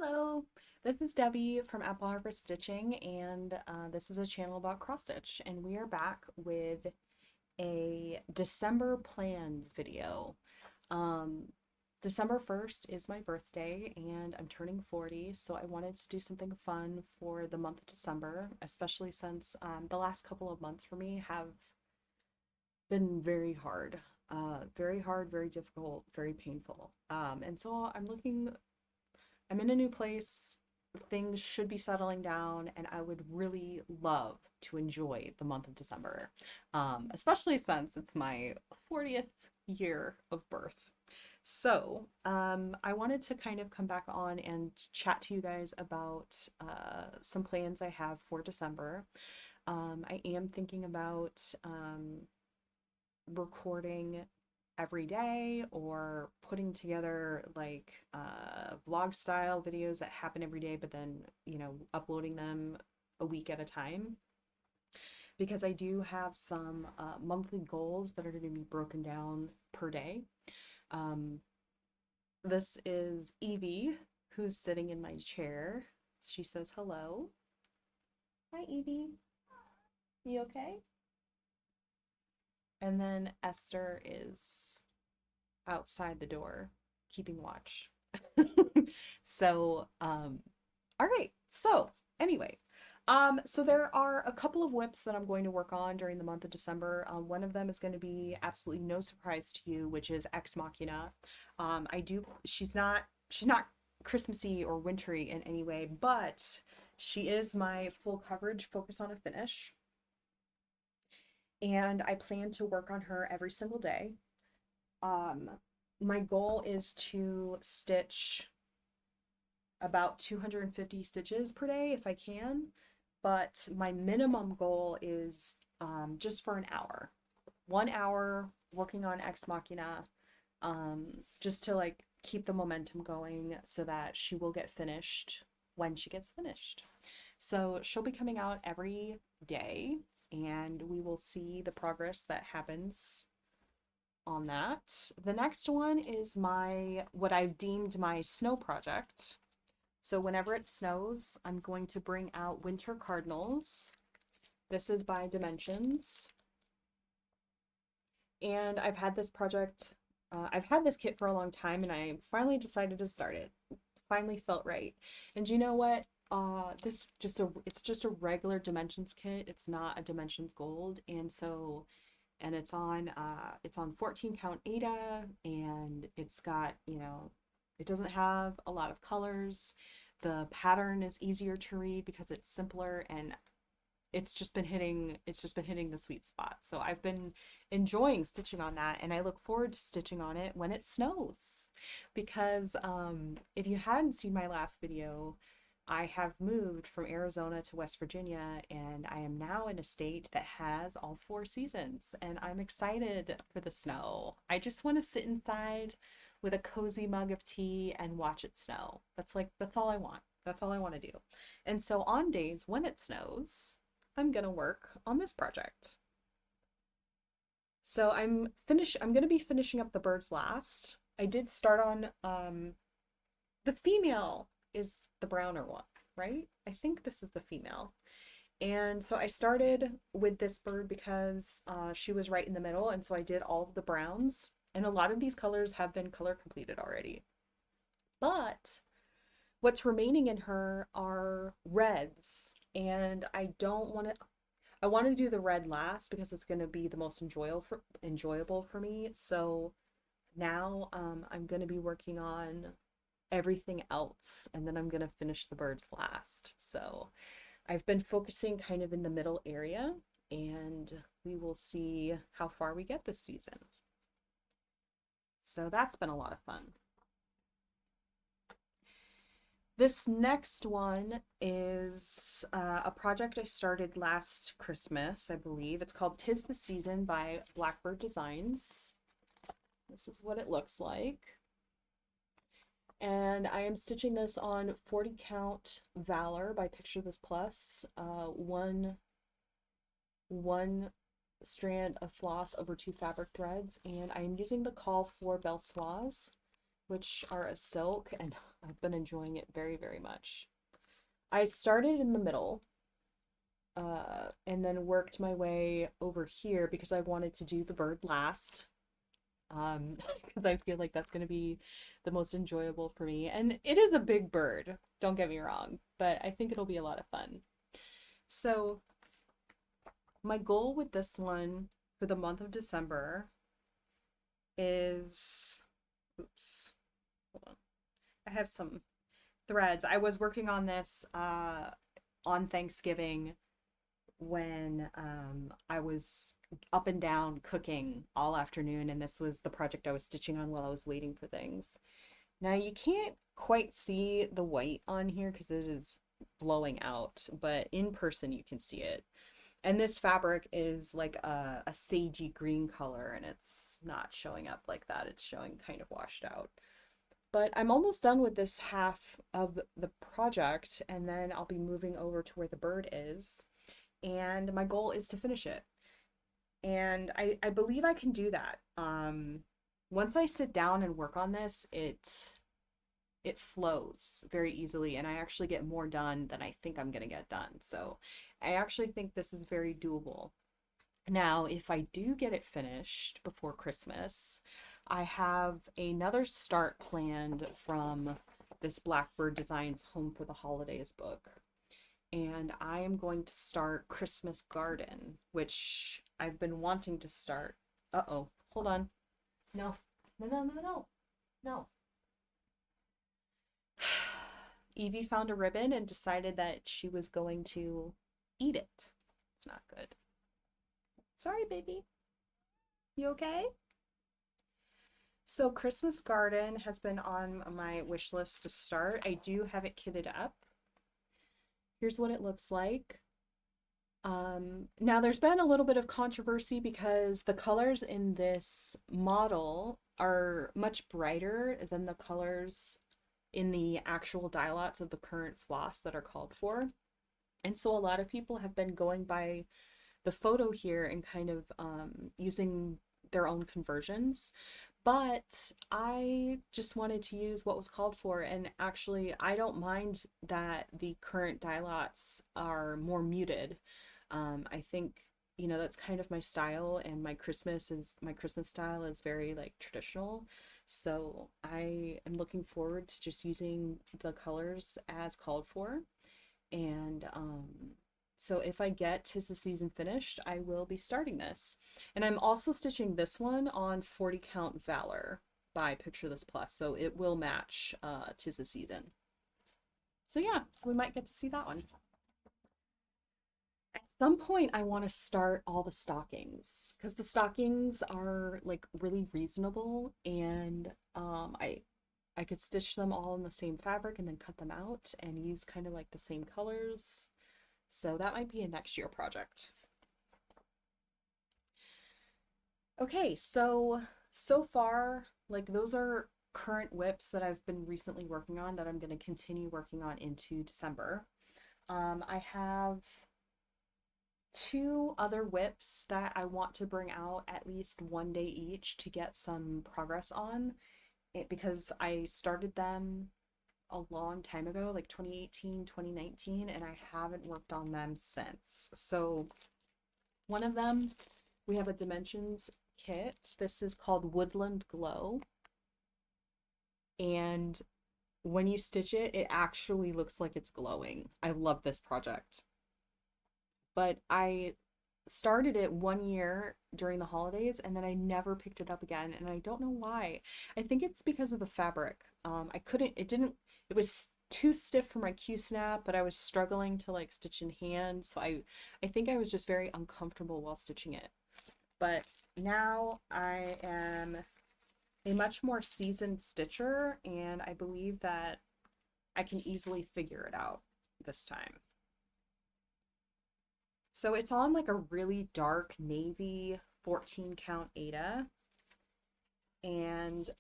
Hello, this is Debbie from Apple Harvest Stitching, and this is a channel about cross stitch. And we are back with a December plans video. Um, December 1st is my birthday, and I'm turning 40, so I wanted to do something fun for the month of December, especially since the last couple of months for me have been very hard. Very hard, very difficult, very painful. And so I'm in a new place. Things should be settling down, and I would really love to enjoy the month of December, especially since it's my 40th year of birth. So, I wanted to kind of come back on and chat to you guys about some plans I have for December. I am thinking about recording every day or putting together like vlog style videos that happen every day, but then, uploading them a week at a time. Because I do have some monthly goals that are going to be broken down per day. Um, this is Evie, who's sitting in my chair. She says hello. Hi, Evie. You okay? And then Esther is outside the door keeping watch. All right. So, anyway, so there are a couple of whips that I'm going to work on during the month of December. One of them is going to be absolutely no surprise to you, which is Ex Machina. She's not Christmassy or wintry in any way, but she is my full coverage focus on a finish. And I plan to work on her every single day. Um, my goal is to stitch about 250 stitches per day if I can, but my minimum goal is just for an hour. 1 hour working on Ex Machina, just to like keep the momentum going so that she will get finished when she gets finished. So she'll be coming out every day, and we will see the progress that happens on that. The next one is what I've deemed my snow project. So whenever it snows, I'm going to bring out winter cardinals. This is by Dimensions. And I've had this kit for a long time, and I finally decided to start it. Finally felt right. And you know what? It's just a regular Dimensions kit. It's not a Dimensions Gold, and it's on 14 count Ada, and it's got, it doesn't have a lot of colors. The pattern is easier to read because it's simpler, and it's just been hitting the sweet spot. So I've been enjoying stitching on that, and I look forward to stitching on it when it snows. Because if you hadn't seen my last video, I have moved from Arizona to West Virginia, and I am now in a state that has all four seasons, and I'm excited for the snow. I just want to sit inside with a cozy mug of tea and watch it snow. That's all I want. That's all I want to do. And so on days when it snows, I'm gonna work on this project. So I'm gonna be finishing up the birds last. I did start on the female is the browner one, right? I think this is the female. And so I started with this bird because she was right in the middle, and so I did all of the browns. And a lot of these colors have been color completed already. But what's remaining in her are reds, and I want to do the red last because it's going to be the most enjoyable for me. So now I'm going to be working on everything else, and then I'm going to finish the birds last. So I've been focusing kind of in the middle area, and we will see how far we get this season. So that's been a lot of fun. This next one is a project I started last Christmas, I believe. It's called 'Tis the Season by Blackbird Designs. This is what it looks like. And I am stitching this on 40 count Valor by Picture This Plus. One strand of floss over two fabric threads, and I am using the Call for Belsoise which are a silk, and I've been enjoying it very, very much. I started in the middle, and then worked my way over here because I wanted to do the bird last. Because I feel like that's going to be the most enjoyable for me. And it is a big bird, don't get me wrong, but I think it'll be a lot of fun. So, my goal with this one for the month of December is, oops, hold on. I have some threads. I was working on this on Thanksgiving when I was up and down cooking all afternoon, and this was the project I was stitching on while I was waiting for things. Now you can't quite see the white on here because it is blowing out, but in person you can see it. And this fabric is like a sagey green color, and it's not showing up like that. It's showing kind of washed out. But I'm almost done with this half of the project, and then I'll be moving over to where the bird is. And my goal is to finish it. And I believe I can do that. Once I sit down and work on this, it flows very easily, and I actually get more done than I think I'm gonna get done. So I actually think this is very doable. Now, if I do get it finished before Christmas, I have another start planned from this Blackbird Designs Home for the Holidays book. And I am going to start Christmas Garden, which I've been wanting to start. Uh-oh, hold on. No, no, no, no, no, no. Evie found a ribbon and decided that she was going to eat it. It's not good. Sorry, baby. You okay? So Christmas Garden has been on my wish list to start. I do have it kitted up. Here's what it looks like. Now there's been a little bit of controversy because the colors in this model are much brighter than the colors in the actual dye lots of the current floss that are called for. And so a lot of people have been going by the photo here and kind of using their own conversions. But I just wanted to use what was called for, and actually I don't mind that the current dye lots are more muted. I think, you know, that's kind of my style, and my Christmas style is very like traditional. So I am looking forward to just using the colors as called for. And so if I get 'Tis the Season finished, I will be starting this. And I'm also stitching this one on 40 Count Valor by Picture This Plus, so it will match 'Tis the Season. So yeah, so we might get to see that one. At some point, I want to start all the stockings because the stockings are like really reasonable, and I could stitch them all in the same fabric and then cut them out and use kind of like the same colors. So that might be a next year project. Okay, so far, like those are current whips that I've been recently working on that I'm going to continue working on into December. I have two other whips that I want to bring out at least one day each to get some progress on it, because I started them a long time ago, like 2018, 2019, and I haven't worked on them since. So one of them, we have a dimensions kit. This is called Woodland Glow. And when you stitch it, it actually looks like it's glowing. I love this project. But I started it 1 year during the holidays, and then I never picked it up again, and I don't know why. I think it's because of the fabric. It was too stiff for my Q-snap, but I was struggling to like stitch in hand, so I think I was just very uncomfortable while stitching it. But now I am a much more seasoned stitcher, and I believe that I can easily figure it out this time. So it's on like a really dark navy 14 count Aida, and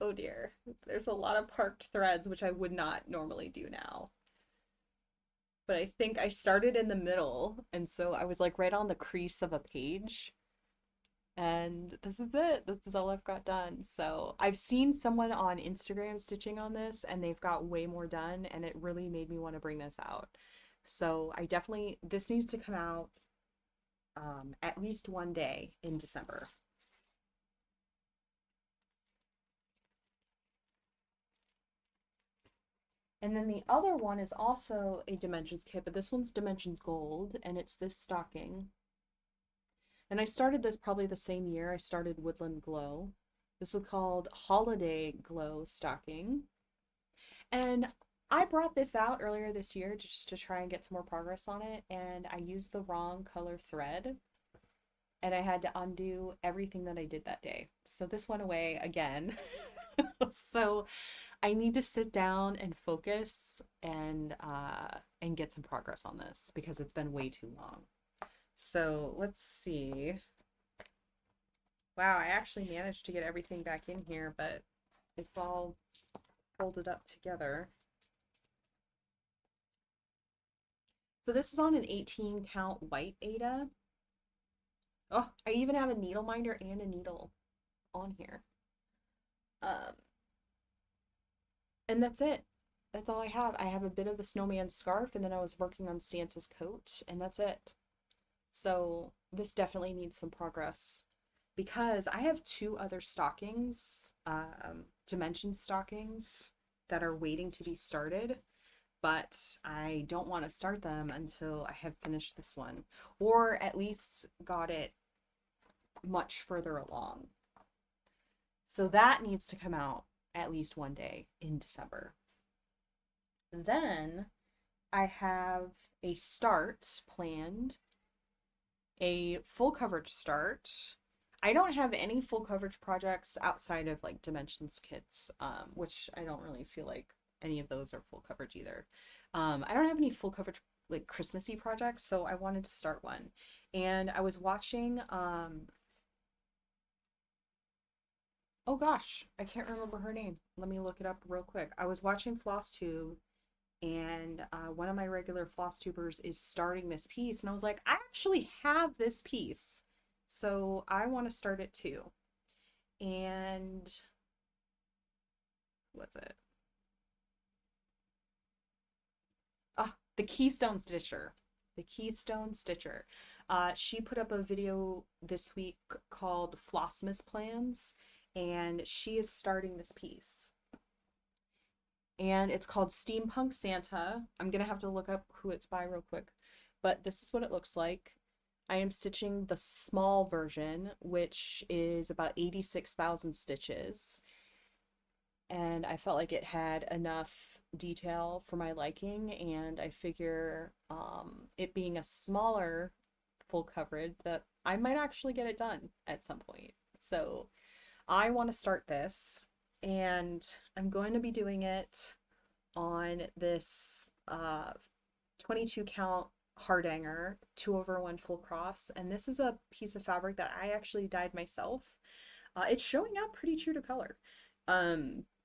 oh dear, there's a lot of parked threads, which I would not normally do now. But I think I started in the middle, and so I was like right on the crease of a page. And this is it. This is all I've got done. So I've seen someone on Instagram stitching on this and they've got way more done and it really made me want to bring this out. So I definitely, this needs to come out at least one day in December. And then the other one is also a Dimensions kit, but this one's Dimensions Gold, and it's this stocking. And I started this probably the same year I started Woodland Glow. This is called Holiday Glow Stocking. And I brought this out earlier this year just to try and get some more progress on it, and I used the wrong color thread, and I had to undo everything that I did that day. So this went away again. So I need to sit down and focus and get some progress on this because it's been way too long. So let's see. Wow, I actually managed to get everything back in here, but it's all folded up together. So this is on an 18 count white Aida. Oh, I even have a needle minder and a needle on here. Um, and that's it. That's all I have. I have a bit of the snowman scarf, and then I was working on Santa's coat, and that's it. So this definitely needs some progress because I have two other stockings, dimension stockings that are waiting to be started, but I don't want to start them until I have finished this one, or at least got it much further along. So that needs to come out at least one day in December. Then I have a start planned, a full coverage start. I don't have any full coverage projects outside of like dimensions kits, which I don't really feel like any of those are full coverage either. I don't have any full coverage like Christmassy projects, so I wanted to start one. And I was watching, oh gosh, I can't remember her name. Let me look it up real quick. I was watching Flosstube and one of my regular floss tubers is starting this piece and I was like, I actually have this piece, so I want to start it too. And what's it, the Keystone Stitcher, the Keystone Stitcher. She put up a video this week called Flossmas Plans, and she is starting this piece, and it's called Steampunk Santa. I'm gonna have to look up who it's by real quick, but this is what it looks like. I am stitching the small version, which is about 86,000 stitches, and I felt like it had enough detail for my liking, and I figure it being a smaller full coverage that I might actually get it done at some point. So I want to start this, and I'm going to be doing it on this 22 count hardanger 2/1 full cross, and this is a piece of fabric that I actually dyed myself. It's showing up pretty true to color.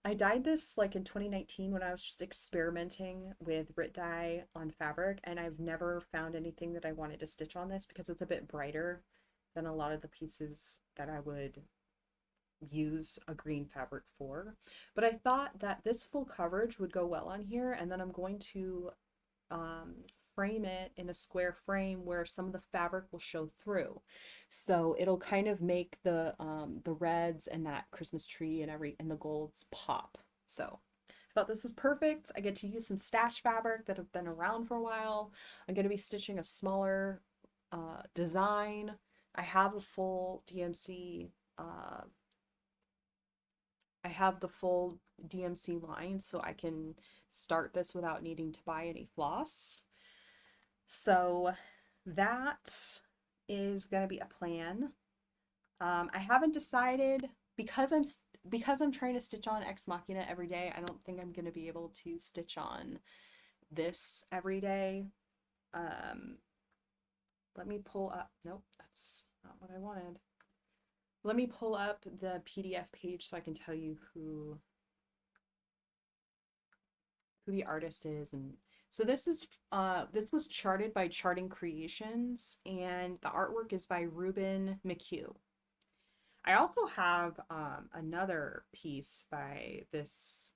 I dyed this like in 2019 when I was just experimenting with Rit dye on fabric, and I've never found anything that I wanted to stitch on this because it's a bit brighter than a lot of the pieces that I would use a green fabric for. But I thought that this full coverage would go well on here, and then I'm going to frame it in a square frame where some of the fabric will show through. So it'll kind of make the reds and that Christmas tree and the golds pop. So I thought this was perfect. I get to use some stash fabric that have been around for a while. I'm going to be stitching a smaller design. I have a full DMC I have the full DMC line, so I can start this without needing to buy any floss. So that is going to be a plan. I haven't decided because I'm trying to stitch on Ex Machina every day. I don't think I'm going to be able to stitch on this every day. Let me pull up. Nope, that's not what I wanted. Let me pull up the PDF page so I can tell you who the artist is. And so this was charted by Charting Creations, and the artwork is by Ruben McHugh. I also have another piece by this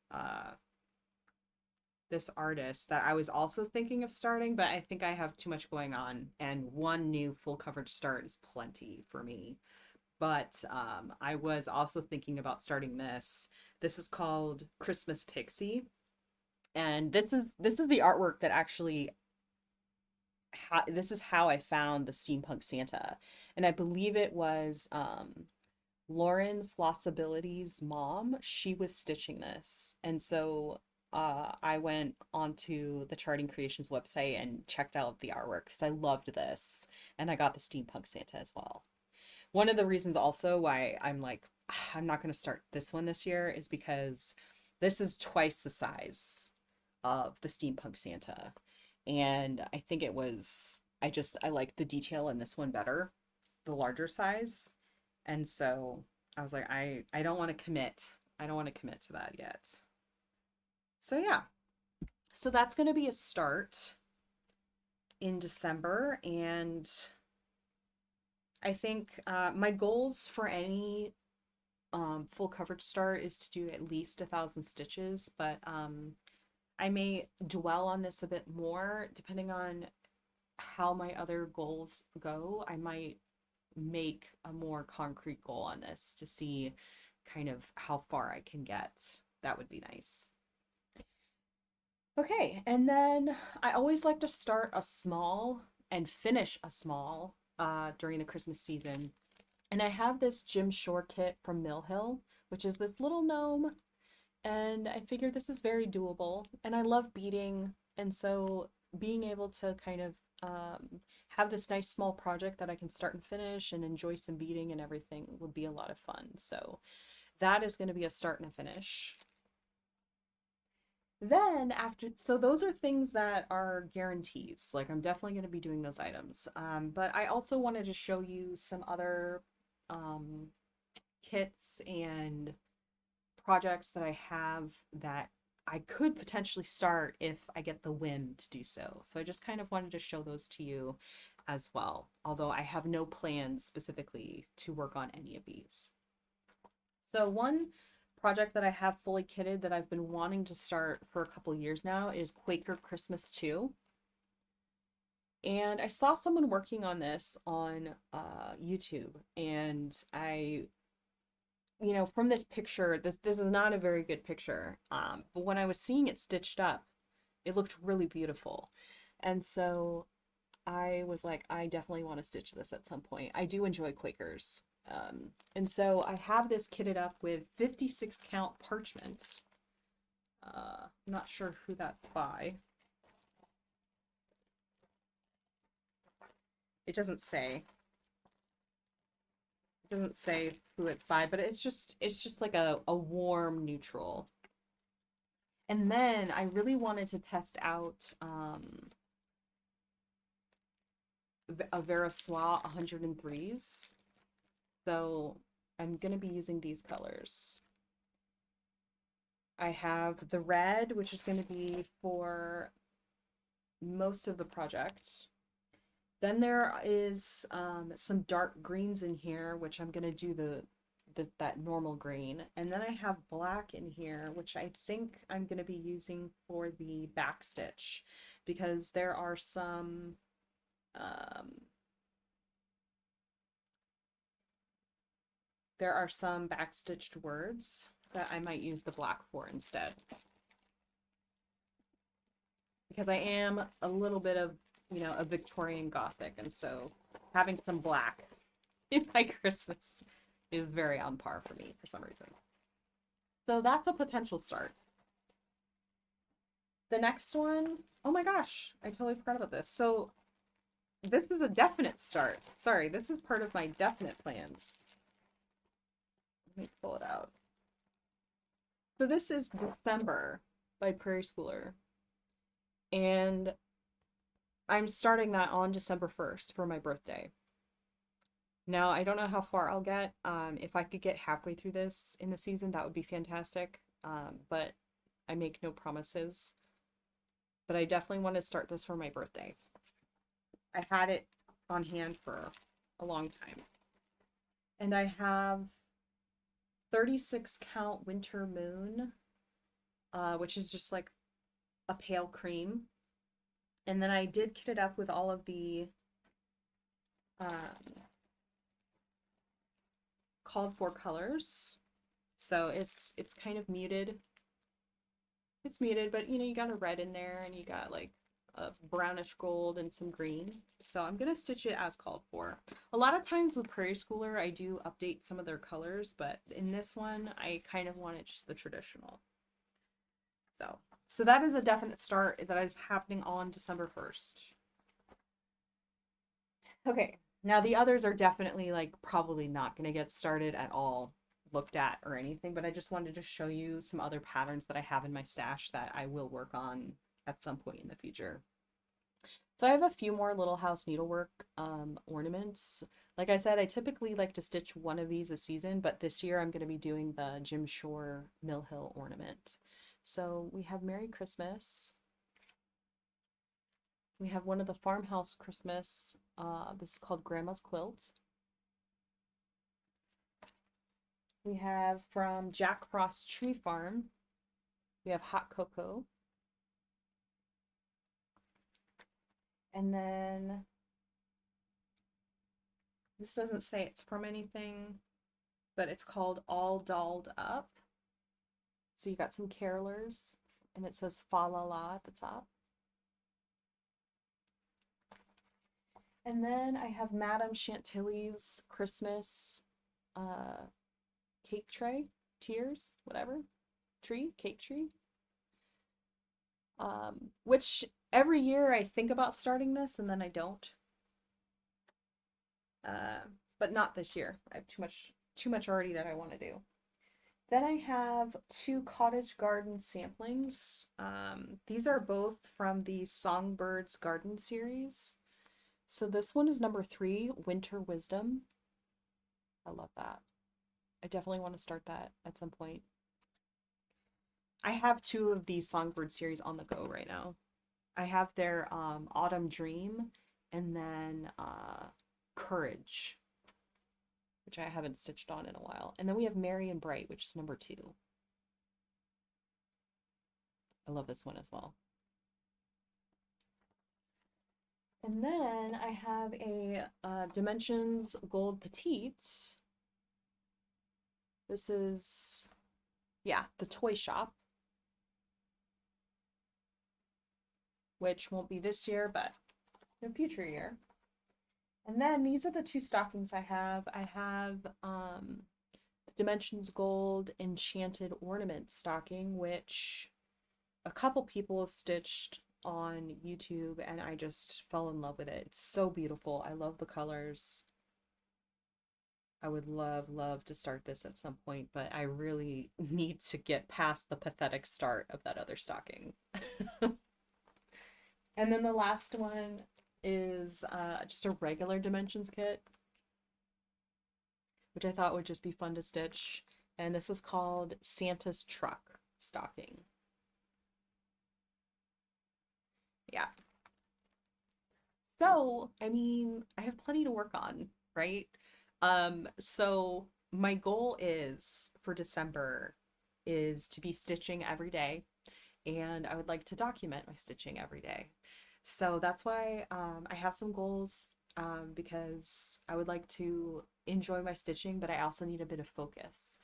artist that I was also thinking of starting, but I think I have too much going on, and one new full coverage start is plenty for me. But I was also thinking about starting this. This is called Christmas Pixie, and this is the artwork that actually this is how I found the steampunk Santa, and I believe it was Lauren Flossability's mom. She was stitching this, and so I went onto the Charting Creations website and checked out the artwork because I loved this, and I got the steampunk Santa as well. One of the reasons also why I'm like, I'm not going to start this one this year is because this is twice the size of the steampunk Santa. And I think it was, I like the detail in this one better, the larger size. And so I was like, I don't want to commit. I don't want to commit to that yet. So yeah. So that's going to be a start in December. And I think my goals for any full coverage start is to do at least 1,000 stitches, but I may dwell on this a bit more depending on how my other goals go. I might make a more concrete goal on this to see kind of how far I can get. That would be nice. Okay, and then I always like to start a small and finish a small during the Christmas season. And I have this Jim Shore kit from Mill Hill, which is this little gnome. And I figured this is very doable. And I love beading. And so being able to kind of have this nice small project that I can start and finish and enjoy some beading and everything would be a lot of fun. So that is going to be a start and a finish. Then after, so those are things that are guarantees. Like I'm definitely going to be doing those items. But I also wanted to show you some other um, kits and projects that I have that I could potentially start if I get the whim to do so. So I just kind of wanted to show those to you as well, although I have no plans specifically to work on any of these. So one project that I have fully kitted that I've been wanting to start for a couple years now is Quaker Christmas 2. And I saw someone working on this on YouTube, and from this picture, this is not a very good picture, but when I was seeing it stitched up, it looked really beautiful. And so I was like, I definitely want to stitch this at some point. I do enjoy Quakers. And so I have this kitted up with 56 count parchment. I'm not sure who that's by. It doesn't say. It doesn't say who it's by, but it's just like a warm neutral. And then I really wanted to test out a Veriswa 103s. So I'm going to be using these colors. I have the red, which is going to be for most of the project. Then there is some dark greens in here, which I'm going to do that normal green. And then I have black in here, which I think I'm going to be using for the back stitch, because there are some backstitched words that I might use the black for instead. Because I am a little bit of, a Victorian Gothic, and so having some black in my Christmas is very on par for me for some reason. So that's a potential start. The next one, oh my gosh, I totally forgot about this. So this is a definite start. Sorry, this is part of my definite plans. Let me pull it out. So this is December by Prairie Schooler. And I'm starting that on December 1st for my birthday. Now, I don't know how far I'll get. If I could get halfway through this in the season, that would be fantastic. But I make no promises. But I definitely want to start this for my birthday. I had it on hand for a long time. And I have 36 count winter moon, which is just like a pale cream. And then I did kit it up with all of the um, called for colors. So it's kind of muted. It's muted, but you know, you got a red in there and you got like a brownish gold and some green. So I'm gonna stitch it as called for. A lot of times with Prairie Schooler, I do update some of their colors, but in this one, I kind of want it just the traditional. So that is a definite start that is happening on December 1st. Okay, now the others are definitely like probably not gonna get started at all, looked at or anything, but I just wanted to show you some other patterns that I have in my stash that I will work on at some point in the future. So I have a few more Little House Needlework ornaments. Like I said, I typically like to stitch one of these a season, but this year I'm going to be doing the Jim Shore Mill Hill ornament. So we have Merry Christmas. We have one of the Farmhouse Christmas. This is called Grandma's Quilt. We have from Jack Frost Tree Farm. We have Hot Cocoa. And then this doesn't say it's from anything, but it's called All Dolled Up. So you got some carolers, and it says Fa La La at the top. And then I have Madame Chantilly's Christmas cake tray, tiers, whatever, cake tree. Which every year I think about starting this and then I don't. But not this year. I have too much already that I want to do. Then I have two cottage garden samplings. These are both from the Songbirds Garden series. So this one is number 3, Winter Wisdom. I love that. I definitely want to start that at some point. I have 2 of these Songbird series on the go right now. I have their Autumn Dream and then Courage, which I haven't stitched on in a while. And then we have Merry and Bright, which is number 2. I love this one as well. And then I have a Dimensions Gold Petite. This is, yeah, the toy shop, which won't be this year, but in a future year. And then these are the 2 stockings I have. I have Dimensions Gold Enchanted Ornament stocking, which a couple people have stitched on YouTube and I just fell in love with it. It's so beautiful. I love the colors. I would love to start this at some point, but I really need to get past the pathetic start of that other stocking. And then the last one is just a regular Dimensions kit, which I thought would just be fun to stitch. And this is called Santa's Truck stocking. Yeah. So, I mean, I have plenty to work on, right? So my goal is for December is to be stitching every day, and I would like to document my stitching every day. So that's why I have some goals because I would like to enjoy my stitching, but I also need a bit of focus.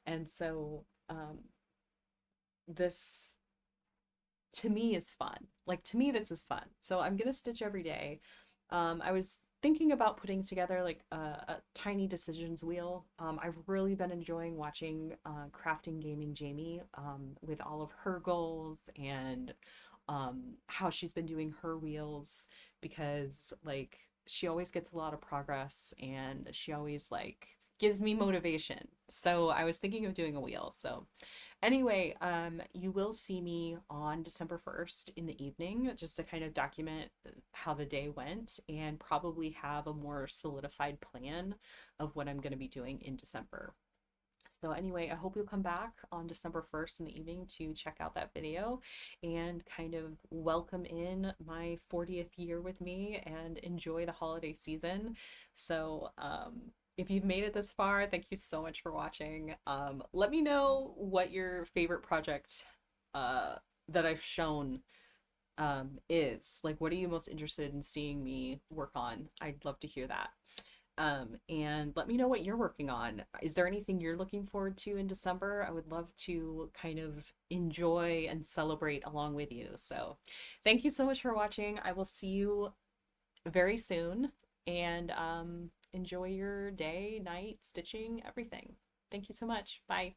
And so this to me is fun. Like to me, this is fun. So I'm gonna stitch every day. I was thinking about putting together like a tiny decisions wheel. I've really been enjoying watching Crafting Gaming Jamie with all of her goals and how she's been doing her wheels because like she always gets a lot of progress and she always like gives me motivation. So I was thinking of doing a wheel. So anyway, you will see me on December 1st in the evening just to kind of document how the day went and probably have a more solidified plan of what I'm going to be doing in December. So anyway, I hope you'll come back on December 1st in the evening to check out that video and kind of welcome in my 40th year with me and enjoy the holiday season. So If you've made it this far, thank you so much for watching. Let me know what your favorite project uh, that I've shown is. Like, what are you most interested in seeing me work on? I'd love to hear that. And let me know what you're working on. Is there anything you're looking forward to in December? I would love to kind of enjoy and celebrate along with you. So, thank you so much for watching. I will see you very soon and enjoy your day, night, stitching, everything. Thank you so much. Bye.